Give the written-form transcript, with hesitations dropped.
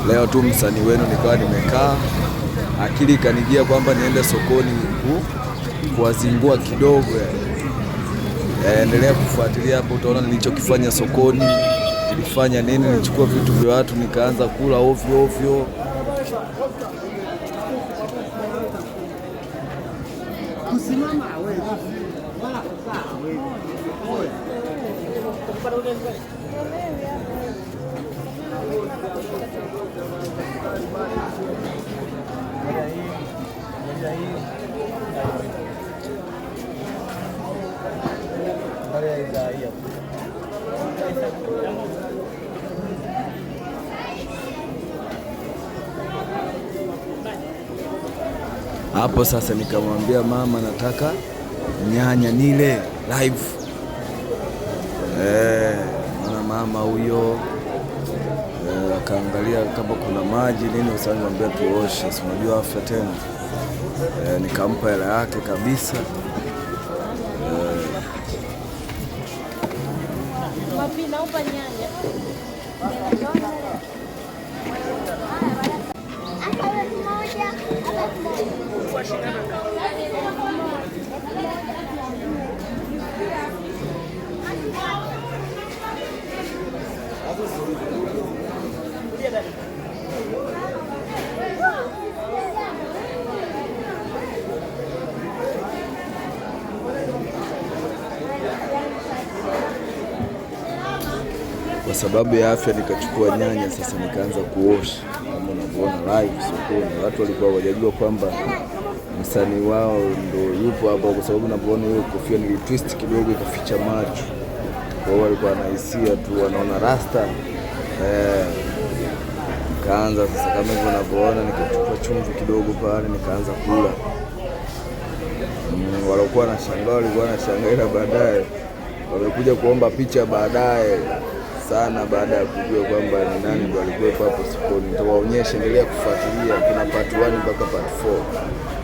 Leo tu msanii wenu nikawa nimekaa, akili kanijia kwamba niende sokoni kuwazingua kidogo. Endelea kufuatilia hapo, utaona nilichokifanya sokoni. Nilifanya nini? Nilichukua vitu vya watu nikaanza kula ovyo ovyo. Hapo sasa nikamwambia mama, nataka nyanya nile live. Na mama huyo akaangalia kama kuna maji nini, usaniambia tuoshe, si unajua afya tena. Nikampa hela yake kabisa. Kwa sababu ya afya nikachukua nyanya sasa, nikaanza kuosha. Kama unavyoona live sokoni, watu walikuwa hawajajua kwamba msanii wao ndo yupo hapo, kwa sababu unavyoona hiyo kofia nilitwist kidogo ikaficha macho. Kwa hiyo walikuwa wanahisia tu, wanaona rasta. Nikaanza sasa kama hivyo unavyoona, nikachukua chumvi kidogo pale, nikaanza kula. Walikuwa wanashangaa baadaye wamekuja kuomba picha baadaye sana, baada ya kujua kwamba ni nani ndo alikuwepo hapo sokoni. Nitawaonyesha, endelea kufuatilia, kuna part 1 mpaka part 4.